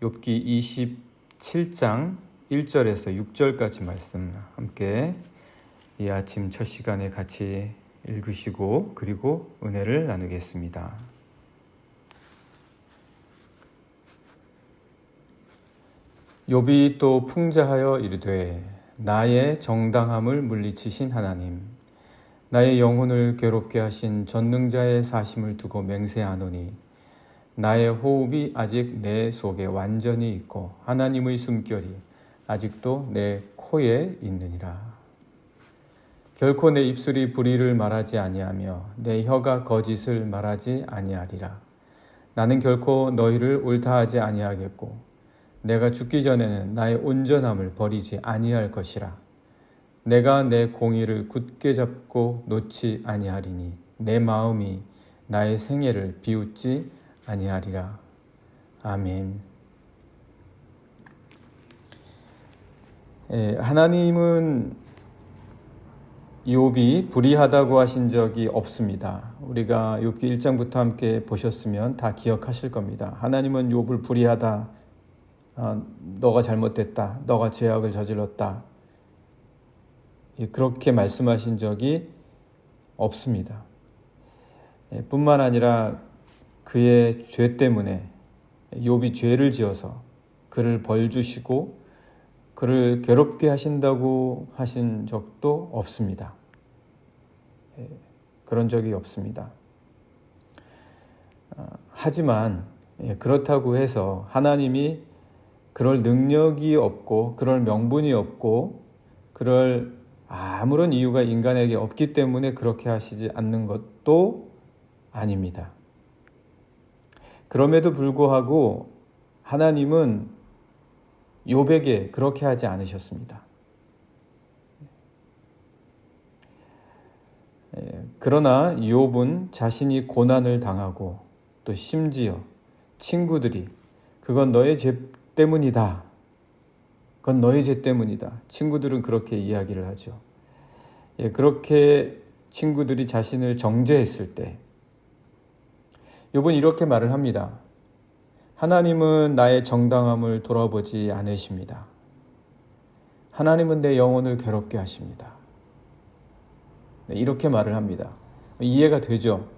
욥기 27장 1절에서 6절까지 말씀 함께 이 아침 첫 시간에 같이 읽으시고 그리고 은혜를 나누겠습니다. 욥이 또 풍자하여 이르되 나의 정당함을 물리치신 하나님, 나의 영혼을 괴롭게 하신 전능자의 사심을 두고 맹세하노니 나의 호흡이 아직 내 속에 완전히 있고 하나님의 숨결이 아직도 내 코에 있느니라. 결코 내 입술이 불의를 말하지 아니하며 내 혀가 거짓을 말하지 아니하리라. 나는 결코 너희를 옳다하지 아니하겠고 내가 죽기 전에는 나의 온전함을 버리지 아니할 것이라. 내가 내 공의를 굳게 잡고 놓지 아니하리니 내 마음이 나의 생애를 비웃지 아니하리라. 아멘. 하나님은 욥이 불의하다고 하신 적이 없습니다. 우리가 욥기 1장부터 함께 보셨으면 다 기억하실 겁니다. 하나님은 욥을 불의하다, 너가 잘못됐다, 너가 죄악을 저질렀다, 그렇게 말씀하신 적이 없습니다. 뿐만 아니라 그의 죄 때문에 욥이 죄를 지어서 그를 벌 주시고 그를 괴롭게 하신다고 하신 적도 없습니다. 그런 적이 없습니다. 하지만 그렇다고 해서 하나님이 그럴 능력이 없고 그럴 명분이 없고 그럴 아무런 이유가 인간에게 없기 때문에 그렇게 하시지 않는 것도 아닙니다. 그럼에도 불구하고 하나님은 욥에게 그렇게 하지 않으셨습니다. 그러나 욥은 자신이 고난을 당하고 또 심지어 친구들이 그건 너의 죄 때문이다, 그건 너의 죄 때문이다, 친구들은 그렇게 이야기를 하죠. 그렇게 친구들이 자신을 정죄했을 때 욥은 이렇게 말을 합니다. 하나님은 나의 정당함을 돌아보지 않으십니다. 하나님은 내 영혼을 괴롭게 하십니다. 이렇게 말을 합니다. 이해가 되죠?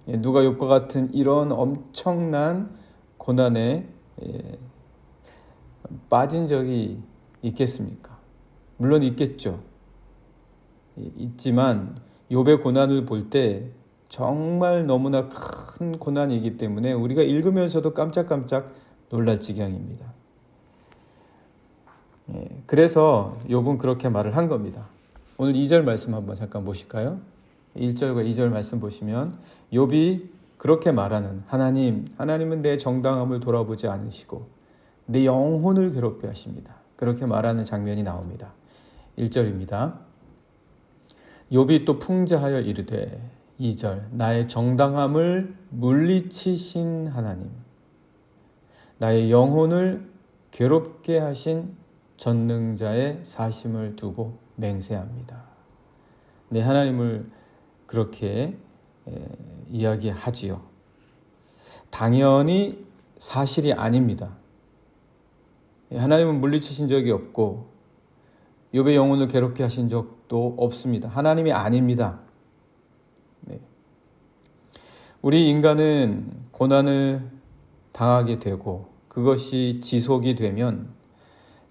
누가 욥과 같은 이런 엄청난 고난에 빠진 적이 있겠습니까? 물론 있겠죠. 있지만 욥의 고난을 볼 때 정말 너무나 큰 고난이기 때문에 우리가 읽으면서도 깜짝깜짝 놀랄 지경입니다. 그래서 욥은 그렇게 말을 한 겁니다. 오늘 2절 말씀 한번 잠깐 보실까요? 1절과 2절 말씀 보시면 욥이 그렇게 말하는 하나님은 내 정당함을 돌아보지 않으시고 내 영혼을 괴롭게 하십니다. 그렇게 말하는 장면이 나옵니다. 1절입니다. 욥이 또 풍자하여 이르되 2절 나의 정당함을 물리치신 하나님, 나의 영혼을 괴롭게 하신 전능자의 사심을 두고 맹세합니다. 네, 하나님을 그렇게 이야기하지요. 당연히 사실이 아닙니다. 하나님은 물리치신 적이 없고 욥의 영혼을 괴롭게 하신 적도 없습니다. 하나님이 아닙니다. 네. 우리 인간은 고난을 당하게 되고 그것이 지속이 되면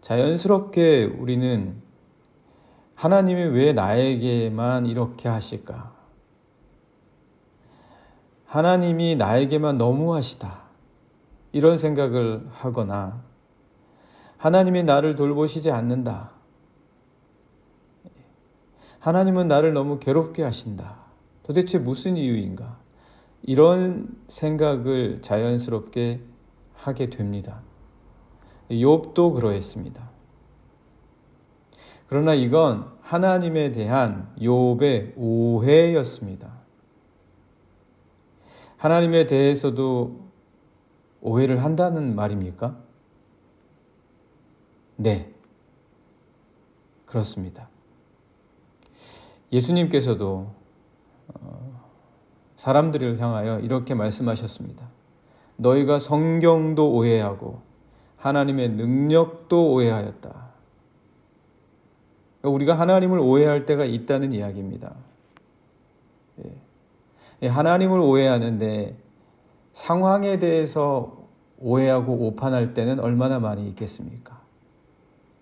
자연스럽게 우리는 하나님이 왜 나에게만 이렇게 하실까? 하나님이 나에게만 너무하시다, 이런 생각을 하거나 하나님이 나를 돌보시지 않는다, 하나님은 나를 너무 괴롭게 하신다, 도대체 무슨 이유인가? 이런 생각을 자연스럽게 하게 됩니다. 욥도 그러했습니다. 그러나 이건 하나님에 대한 욥의 오해였습니다. 하나님에 대해서도 오해를 한다는 말입니까? 네, 그렇습니다. 예수님께서도 사람들을 향하여 이렇게 말씀하셨습니다. 너희가 성경도 오해하고 하나님의 능력도 오해하였다. 우리가 하나님을 오해할 때가 있다는 이야기입니다. 하나님을 오해하는데 상황에 대해서 오해하고 오판할 때는 얼마나 많이 있겠습니까?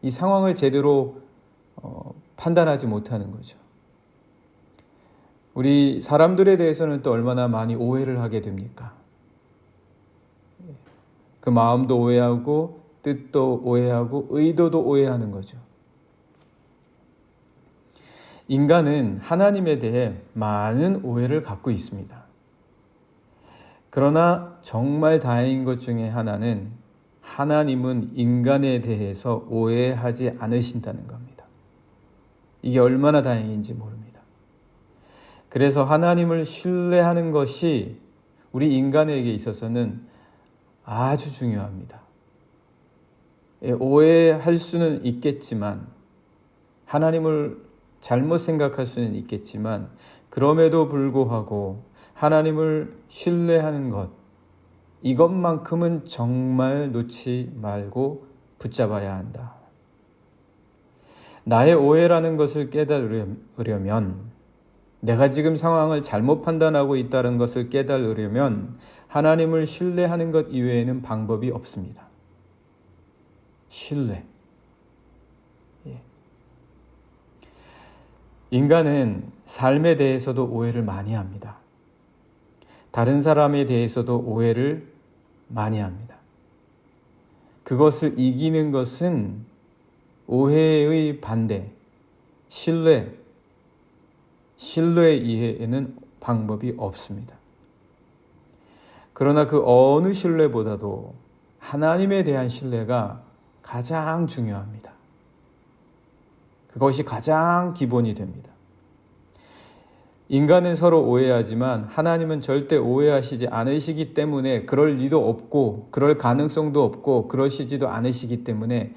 이 상황을 제대로 판단하지 못하는 거죠. 우리 사람들에 대해서는 또 얼마나 많이 오해를 하게 됩니까? 그 마음도 오해하고 뜻도 오해하고 의도도 오해하는 거죠. 인간은 하나님에 대해 많은 오해를 갖고 있습니다. 그러나 정말 다행인 것 중에 하나는 하나님은 인간에 대해서 오해하지 않으신다는 겁니다. 이게 얼마나 다행인지 모릅니다. 그래서 하나님을 신뢰하는 것이 우리 인간에게 있어서는 아주 중요합니다. 오해할 수는 있겠지만, 하나님을 잘못 생각할 수는 있겠지만, 그럼에도 불구하고 하나님을 신뢰하는 것, 이것만큼은 정말 놓지 말고 붙잡아야 한다. 나의 오해라는 것을 깨달으려면, 내가 지금 상황을 잘못 판단하고 있다는 것을 깨달으려면 하나님을 신뢰하는 것 이외에는 방법이 없습니다. 신뢰. 인간은 삶에 대해서도 오해를 많이 합니다. 다른 사람에 대해서도 오해를 많이 합니다. 그것을 이기는 것은 오해의 반대, 신뢰 이해에는 방법이 없습니다. 그러나 그 어느 신뢰보다도 하나님에 대한 신뢰가 가장 중요합니다. 그것이 가장 기본이 됩니다. 인간은 서로 오해하지만 하나님은 절대 오해하시지 않으시기 때문에, 그럴 리도 없고 그럴 가능성도 없고 그러시지도 않으시기 때문에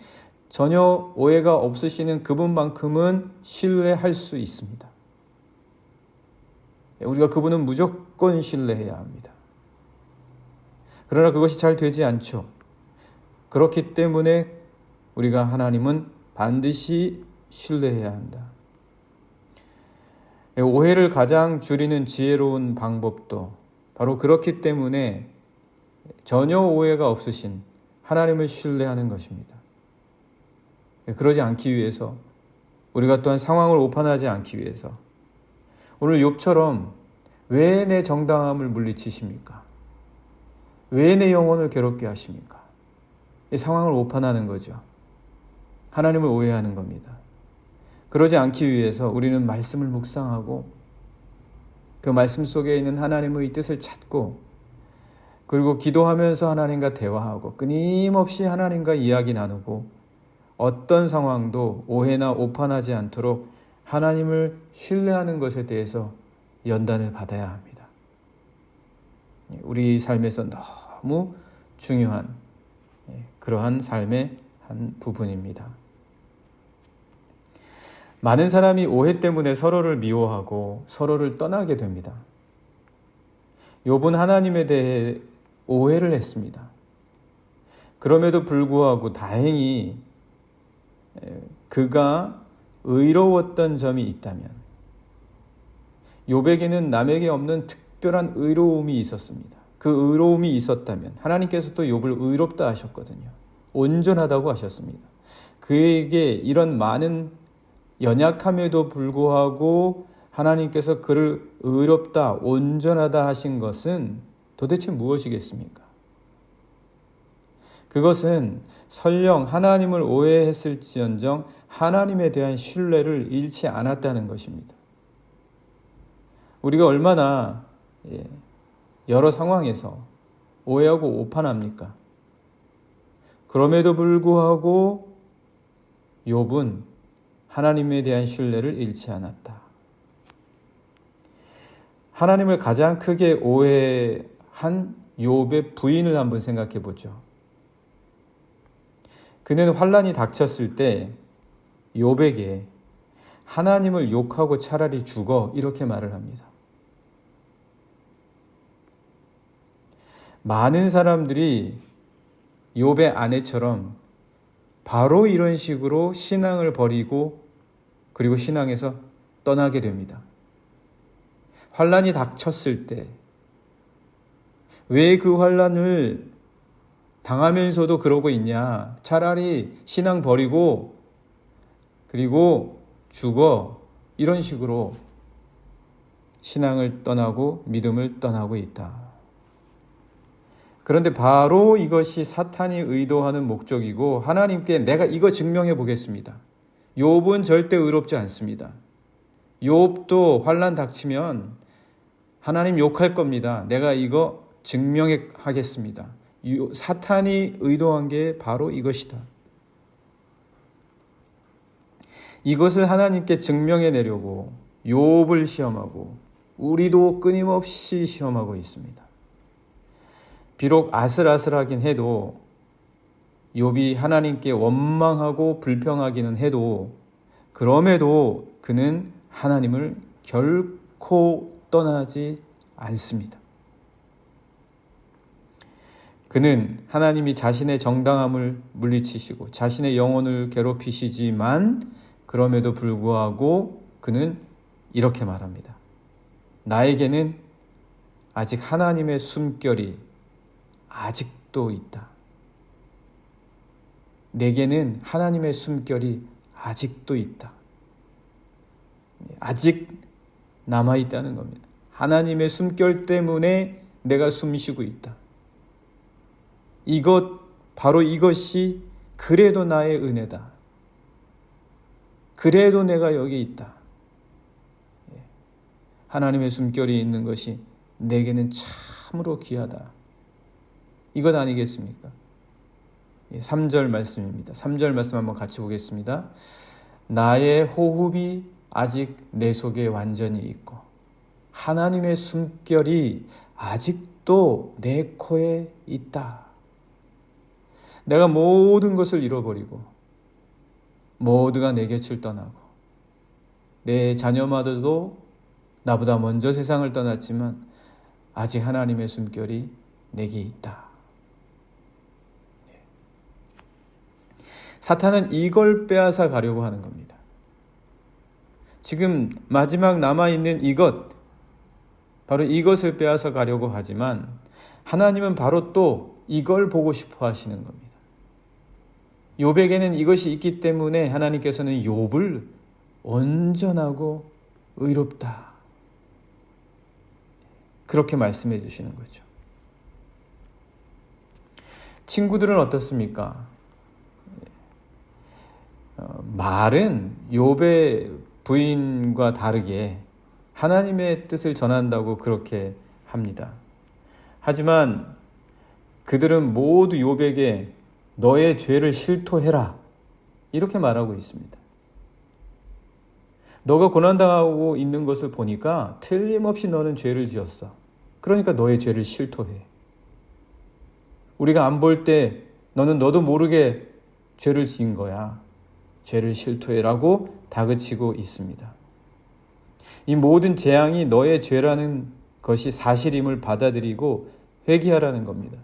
전혀 오해가 없으시는 그분만큼은 신뢰할 수 있습니다. 우리가 그분은 무조건 신뢰해야 합니다. 그러나 그것이 잘 되지 않죠. 그렇기 때문에 우리가 하나님은 반드시 신뢰해야 한다. 오해를 가장 줄이는 지혜로운 방법도 바로 그렇기 때문에 전혀 오해가 없으신 하나님을 신뢰하는 것입니다. 그러지 않기 위해서, 우리가 또한 상황을 오판하지 않기 위해서, 오늘 욥처럼 왜 내 정당함을 물리치십니까? 왜 내 영혼을 괴롭게 하십니까? 이 상황을 오판하는 거죠. 하나님을 오해하는 겁니다. 그러지 않기 위해서 우리는 말씀을 묵상하고 그 말씀 속에 있는 하나님의 뜻을 찾고, 그리고 기도하면서 하나님과 대화하고 끊임없이 하나님과 이야기 나누고, 어떤 상황도 오해나 오판하지 않도록 하나님을 신뢰하는 것에 대해서 연단을 받아야 합니다. 우리 삶에서 너무 중요한 그러한 삶의 한 부분입니다. 많은 사람이 오해 때문에 서로를 미워하고 서로를 떠나게 됩니다. 욥은 하나님에 대해 오해를 했습니다. 그럼에도 불구하고 다행히 그가 의로웠던 점이 있다면, 욥에게는 남에게 없는 특별한 의로움이 있었습니다. 그 의로움이 있었다면 하나님께서 또 욥을 의롭다 하셨거든요. 온전하다고 하셨습니다. 그에게 이런 많은 연약함에도 불구하고 하나님께서 그를 의롭다, 온전하다 하신 것은 도대체 무엇이겠습니까? 그것은 설령 하나님을 오해했을지언정 하나님에 대한 신뢰를 잃지 않았다는 것입니다. 우리가 얼마나 여러 상황에서 오해하고 오판합니까? 그럼에도 불구하고 욥은 하나님에 대한 신뢰를 잃지 않았다. 하나님을 가장 크게 오해한 욥의 부인을 한번 생각해 보죠. 그는 환난이 닥쳤을 때 욥에게 하나님을 욕하고 차라리 죽어, 이렇게 말을 합니다. 많은 사람들이 욥의 아내처럼 바로 이런 식으로 신앙을 버리고 그리고 신앙에서 떠나게 됩니다. 환난이 닥쳤을 때 왜 그 환난을 당하면서도 그러고 있냐? 차라리 신앙 버리고 그리고 죽어. 이런 식으로 신앙을 떠나고 믿음을 떠나고 있다. 그런데 바로 이것이 사탄이 의도하는 목적이고 하나님께 내가 이거 증명해 보겠습니다. 욥은 절대 의롭지 않습니다. 욥도 환난 닥치면 하나님 욕할 겁니다. 내가 이거 증명하겠습니다. 사탄이 의도한 게 바로 이것이다. 이것을 하나님께 증명해내려고 욥을 시험하고 우리도 끊임없이 시험하고 있습니다. 비록 아슬아슬하긴 해도 욥이 하나님께 원망하고 불평하기는 해도 그럼에도 그는 하나님을 결코 떠나지 않습니다. 그는 하나님이 자신의 정당함을 물리치시고 자신의 영혼을 괴롭히시지만 그럼에도 불구하고 그는 이렇게 말합니다. 나에게는 아직 하나님의 숨결이 아직도 있다. 내게는 하나님의 숨결이 아직도 있다. 아직 남아있다는 겁니다. 하나님의 숨결 때문에 내가 숨쉬고 있다. 바로 이것이 그래도 나의 은혜다. 그래도 내가 여기 있다. 하나님의 숨결이 있는 것이 내게는 참으로 귀하다. 이것 아니겠습니까? 3절 말씀입니다. 3절 말씀 한번 같이 보겠습니다. 나의 호흡이 아직 내 속에 완전히 있고 하나님의 숨결이 아직도 내 코에 있다. 내가 모든 것을 잃어버리고 모두가 내 곁을 떠나고 내 자녀마저도 나보다 먼저 세상을 떠났지만 아직 하나님의 숨결이 내게 있다. 사탄은 이걸 빼앗아 가려고 하는 겁니다. 지금 마지막 남아있는 이것, 바로 이것을 빼앗아 가려고 하지만 하나님은 바로 또 이걸 보고 싶어 하시는 겁니다. 욥에게는 이것이 있기 때문에 하나님께서는 욥을 온전하고 의롭다. 그렇게 말씀해 주시는 거죠. 친구들은 어떻습니까? 말은 욥의 부인과 다르게 하나님의 뜻을 전한다고 그렇게 합니다. 하지만 그들은 모두 욥에게 너의 죄를 실토해라 이렇게 말하고 있습니다. 너가 고난당하고 있는 것을 보니까 틀림없이 너는 죄를 지었어. 그러니까 너의 죄를 실토해. 우리가 안 볼 때 너도 모르게 죄를 지은 거야. 죄를 실토해라고 다그치고 있습니다. 이 모든 재앙이 너의 죄라는 것이 사실임을 받아들이고 회개하라는 겁니다.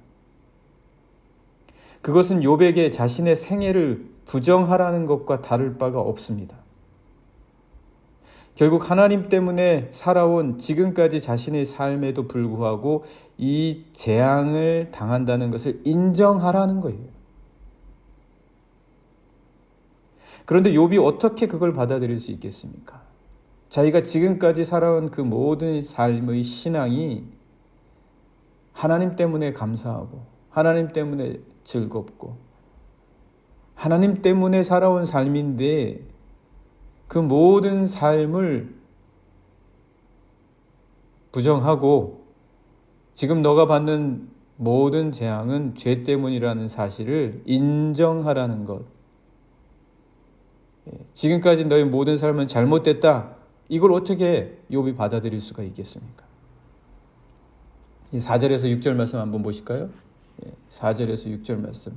그것은 욥에게 자신의 생애를 부정하라는 것과 다를 바가 없습니다. 결국 하나님 때문에 살아온 지금까지 자신의 삶에도 불구하고 이 재앙을 당한다는 것을 인정하라는 거예요. 그런데 욥이 어떻게 그걸 받아들일 수 있겠습니까? 자기가 지금까지 살아온 그 모든 삶의 신앙이 하나님 때문에 감사하고 하나님 때문에 즐겁고 하나님 때문에 살아온 삶인데 그 모든 삶을 부정하고 지금 너가 받는 모든 재앙은 죄 때문이라는 사실을 인정하라는 것. 지금까지 너의 모든 삶은 잘못됐다. 이걸 어떻게 욥이 받아들일 수가 있겠습니까? 4절에서 6절 말씀 한번 보실까요? 4절에서 6절 말씀.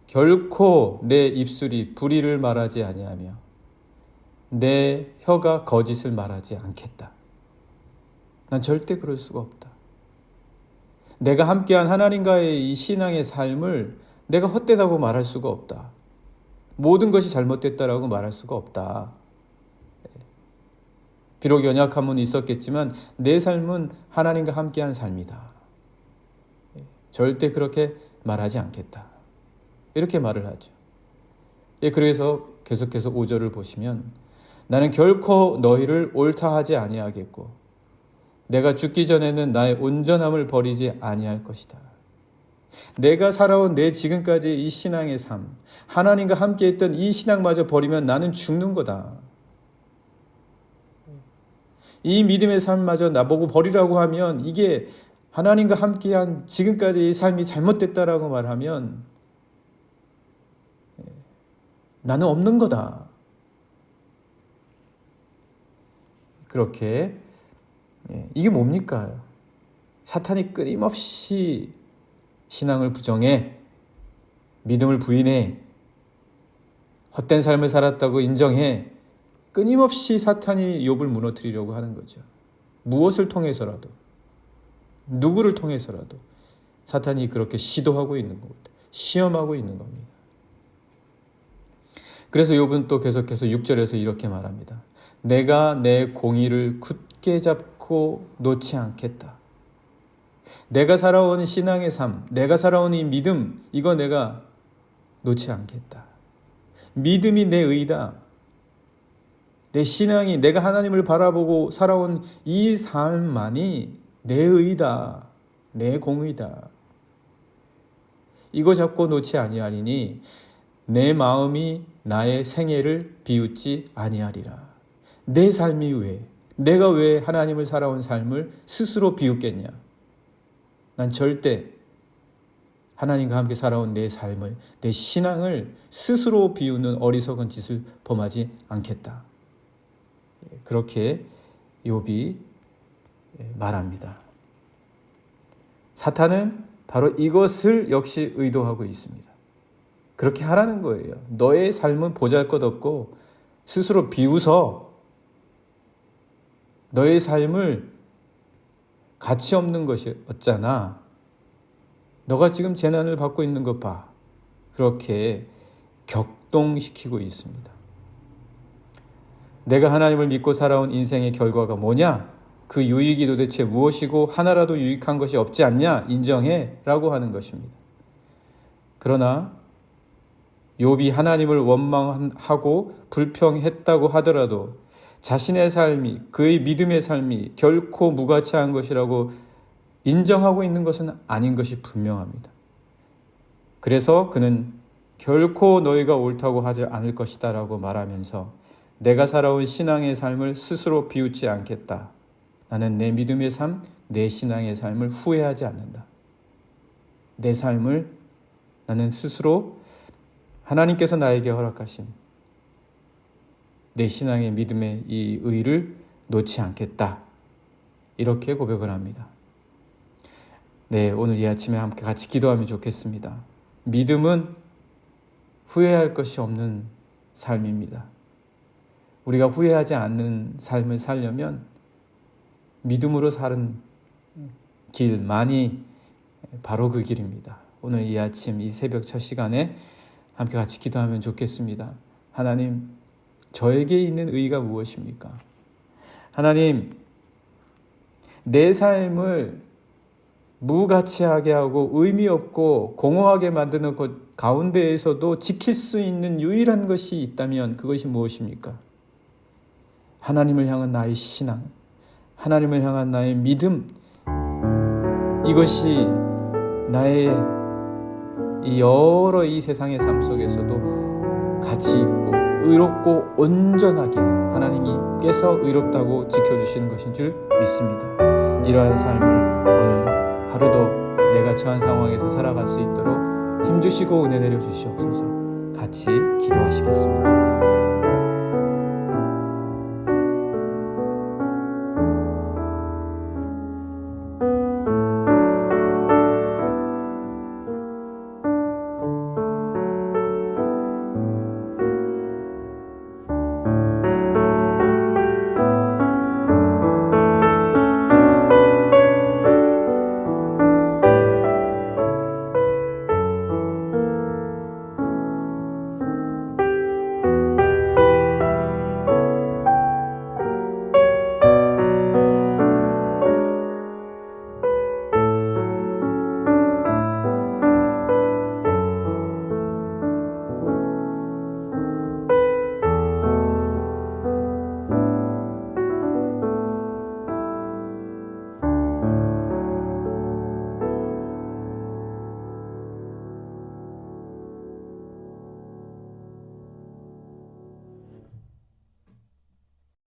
결코 내 입술이 불의를 말하지 아니하며 내 혀가 거짓을 말하지 않겠다. 난 절대 그럴 수가 없다. 내가 함께한 하나님과의 이 신앙의 삶을 내가 헛되다고 말할 수가 없다. 모든 것이 잘못됐다라고 말할 수가 없다. 비록 연약함은 있었겠지만 내 삶은 하나님과 함께한 삶이다. 절대 그렇게 말하지 않겠다. 이렇게 말을 하죠. 그래서 계속해서 5절을 보시면 나는 결코 너희를 옳다 하지 아니하겠고 내가 죽기 전에는 나의 온전함을 버리지 아니할 것이다. 내가 살아온 내 지금까지의 이 신앙의 삶, 하나님과 함께했던 이 신앙마저 버리면 나는 죽는 거다. 이 믿음의 삶마저 나보고 버리라고 하면 이게 하나님과 함께한 지금까지 이 삶이 잘못됐다라고 말하면 나는 없는 거다. 그렇게 이게 뭡니까? 사탄이 끊임없이 신앙을 부정해, 믿음을 부인해, 헛된 삶을 살았다고 인정해, 끊임없이 사탄이 욥을 무너뜨리려고 하는 거죠. 무엇을 통해서라도, 누구를 통해서라도 사탄이 그렇게 시도하고 있는 겁니다. 시험하고 있는 겁니다. 그래서 욥은 또 계속해서 6절에서 이렇게 말합니다. 내가 내 공의를 굳게 잡고 놓지 않겠다. 내가 살아온 신앙의 삶, 내가 살아온 이 믿음, 이거 내가 놓지 않겠다. 믿음이 내 의다. 내 신앙이, 내가 하나님을 바라보고 살아온 이 삶만이 내 의다. 내 공의다. 이거 잡고 놓지 아니하리니 내 마음이 나의 생애를 비웃지 아니하리라. 내 삶이 왜? 내가 왜 하나님을 살아온 삶을 스스로 비웃겠냐? 난 절대 하나님과 함께 살아온 내 삶을, 내 신앙을 스스로 비우는 어리석은 짓을 범하지 않겠다. 그렇게 욥이 말합니다. 사탄은 바로 이것을 역시 의도하고 있습니다. 그렇게 하라는 거예요. 너의 삶은 보잘것없고 스스로 비웃어. 너의 삶을 가치 없는 것이 어쩌나. 너가 지금 재난을 받고 있는 것 봐. 그렇게 격동시키고 있습니다. 내가 하나님을 믿고 살아온 인생의 결과가 뭐냐? 그 유익이 도대체 무엇이고 하나라도 유익한 것이 없지 않냐? 인정해 라고 하는 것입니다. 그러나 욥이 하나님을 원망하고 불평했다고 하더라도 자신의 삶이, 그의 믿음의 삶이 결코 무가치한 것이라고 인정하고 있는 것은 아닌 것이 분명합니다. 그래서 그는 결코 너희가 옳다고 하지 않을 것이다 라고 말하면서 내가 살아온 신앙의 삶을 스스로 비웃지 않겠다. 나는 내 믿음의 삶, 내 신앙의 삶을 후회하지 않는다. 내 삶을 나는 스스로 하나님께서 나에게 허락하신 내 신앙의 믿음의 이 의를 놓지 않겠다. 이렇게 고백을 합니다. 네, 오늘 이 아침에 함께 같이 기도하면 좋겠습니다. 믿음은 후회할 것이 없는 삶입니다. 우리가 후회하지 않는 삶을 살려면 믿음으로 사는 길만이 바로 그 길입니다. 오늘 이 아침 이 새벽 첫 시간에 함께 같이 기도하면 좋겠습니다. 하나님, 저에게 있는 의의가 무엇입니까? 하나님, 내 삶을 무가치하게 하고 의미 없고 공허하게 만드는 것 가운데에서도 지킬 수 있는 유일한 것이 있다면 그것이 무엇입니까? 하나님을 향한 나의 신앙, 하나님을 향한 나의 믿음, 이것이 나의 이 여러 이 세상의 삶 속에서도 가치 있고 의롭고 온전하게 하나님께서 의롭다고 지켜주시는 것인 줄 믿습니다. 이러한 삶을 오늘 하루도 내가 처한 상황에서 살아갈 수 있도록 힘주시고 은혜 내려 주시옵소서. 같이 기도하시겠습니다.